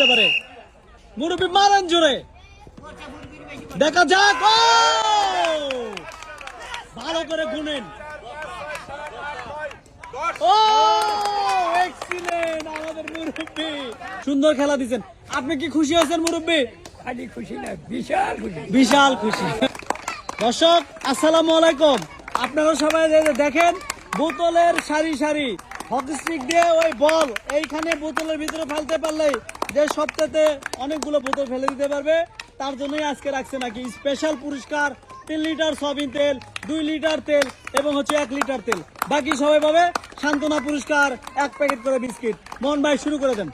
আসতে পারে। মুরব্বি মারেন জোরে, দেখা যাক। ভালো করে গুনেন। ও এক্সিলেন্ট, আমাদের মুরব্বি সুন্দর খেলা দিচ্ছেন। আপনি কি খুশি হয়েছেন মুরব্বি? খালি খুশি না, বিশাল খুশি। বিশাল খুশি। দর্শক আসসালামু আলাইকুম। আপনারা সবাই দেখেন বোতলের সারি সারি হকি স্টিক দিয়ে ওই বল এইখানে বোতলের ভিতরে ফেলতে পারলে যে সবটাতে অনেকগুলো বোতল ফেলে দিতে পারবে, তার জন্যই আজকে রাখছে নাকি স্পেশাল পুরস্কার 3 লিটার সয়াবিন তেল, 2 লিটার তেল এবং হচ্ছে 1 লিটার তেল। বাকি সবাই পাবে সান্ত্বনা পুরস্কার, 1 প্যাকেট করে বিস্কিট। মোহন ভাই শুরু করে দেন।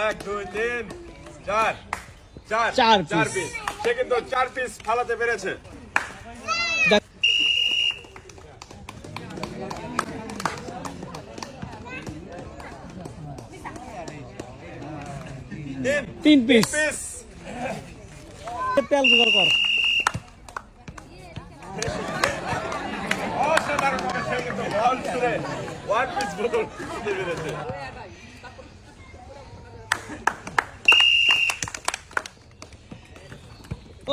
1 2 3 4 4 পিস। সে কিন্তু 4 পিস ফালাতে পেরেছে। তিন পিস তেল জোগাড় কর। অসাধারণ ভাবে সে কিন্তু বল ছুড়ে 1 পিস বোতল ফালাতে পেরেছে।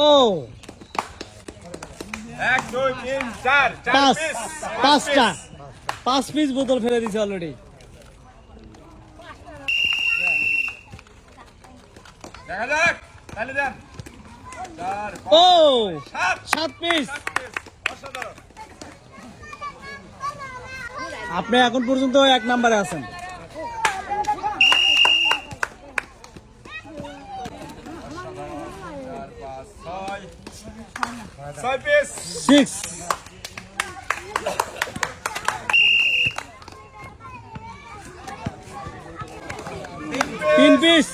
ও 1 2 3 4 পাঁচ পিস। 5টা 5 পিস বোতল ফেলে দিয়েছে অলরেডি। দেখা যাক, তাহলে দেন। 4 ও 7 7 পিস। অসাধারণ। আপনি এখন পর্যন্ত 1 নম্বরে আছেন। 6 piece. 6 3 piece.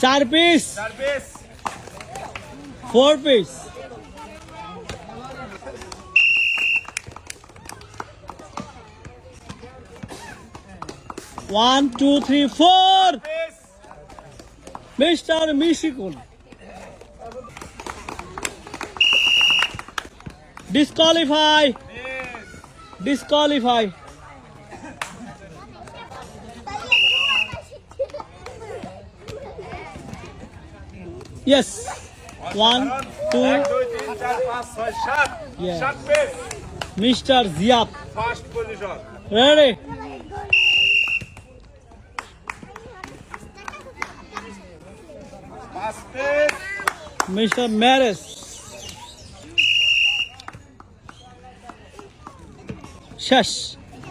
4 piece. 4 piece. 4 piece. 1 2 3 4 piece. Mister মিশিকুন disqualify. Disqualify. Yes. 1 2 1 2 3 4 5 6 7 Yeah. 7 piece. Mr. Ziap. First position. Ready? পাঁচ পিস। Mr. Maris. শেষ।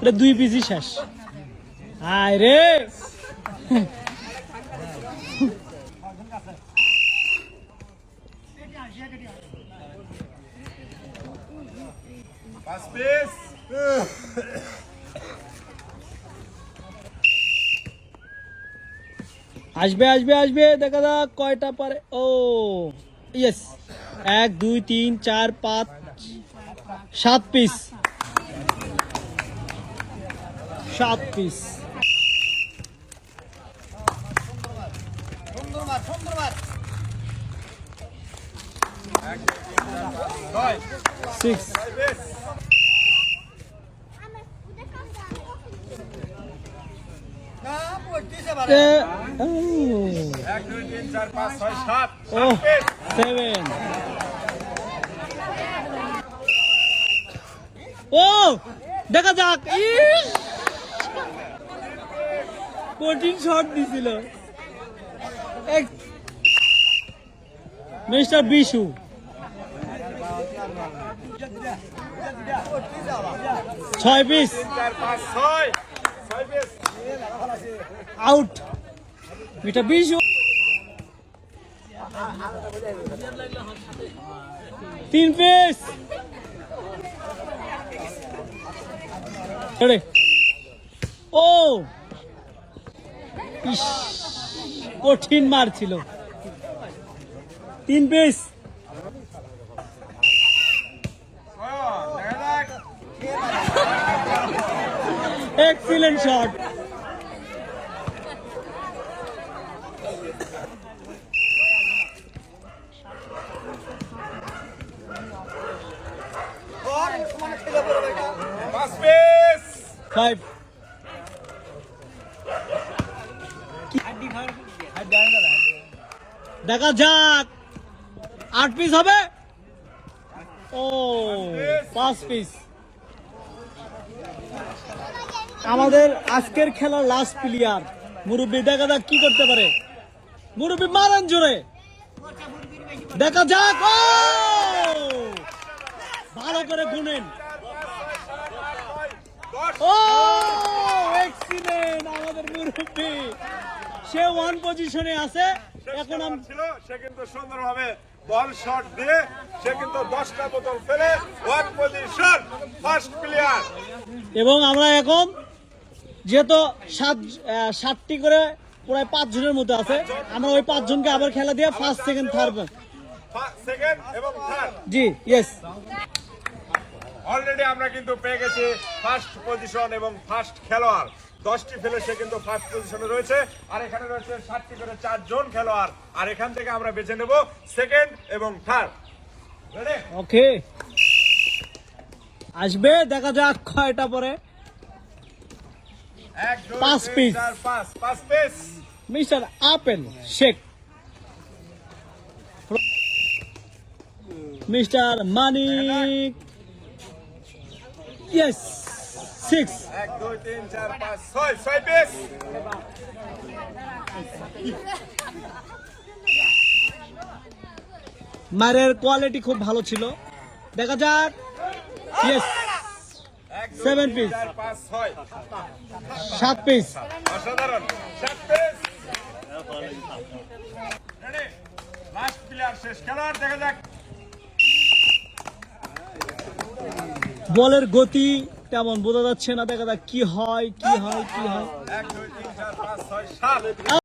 এটা 2 পিসই শেষ। হায় রে। পাঁচ পিস। আসবে আসবে আসবে, দেখা যাক কয়টা পারে। Oh yes, 1 2 3 4 5 7 piece. 7 পিস। ছয় 6 পিস। Oh, 1 2 3 4 5 6 7 oh, piece. 7. ও দেখা যাক। ইস, কঠিন শট দিছিল mister Bishu. 6 piece. 4 5 6 6 piece. Out. Mister Bishu. 3 piece. ও ইস, কঠিন মার ছিল। 3 পিস। দেখা যাক। Excellent shot. 5 দেখা যাক 8 পিস হবে ও 5 পিস আমাদের আজকের খেলার লাস্ট প্লেয়ার মুরব্বি দেখা যাক কি করতে পারে মুরব্বি মারান জোরে দেখা যাক ও ভালো করে গুনেন ও এক্সিলেন্ট আমাদের মুরব্বি সে ওয়ান পজিশনে আছে এখন ছিল সে কিন্তু সুন্দরভাবে বল শট দিয়ে সে কিন্তু 10টা বোতল ফেলে ওয়ান পজিশন ফার্স্ট প্লেয়ার। এবং আমরা এখন যেহেতু 7টি করে প্রায় 5 জনের মতো আছে আমরা ওই 5 জনকে আবার খেলা দিয়ে ফার্স্ট সেকেন্ড থার্ড সেকেন্ড এবং থার্ড জি ইয়েস অলরেডি আমরা কিন্তু পেয়ে গেছি ফার্স্ট পজিশন এবং ফার্স্ট খেলোয়াড় 10টি ফেলে সে কিন্তু ফার্স্ট পজিশনে রয়েছে আর এখানে রয়েছে 7টি করে 4 জন খেলোয়াড় আর এখান থেকে আমরা বেছে নেব সেকেন্ড এবং থার্ড। রেডি ওকে আসবে দেখা যাক কয়টা পরে 1 2 5 3 piece। 4 5 piece mister Apel Sheikh mister Manik yes 6 1 2 3 4 5 6 piece মারের কোয়ালিটি খুব ভালো ছিল দেখা যাক ইয়েস 1 7 2 piece। 3 4 5 6 7 পিস অসাধারণ 7 পিস। রেডি লাস্ট প্লেয়ার শেষ খেলোয়াড় দেখা যাক বলের গতি তেমন বোঝা যাচ্ছে না দেখা যাক কি হয় 1 2 3 4 5 6 7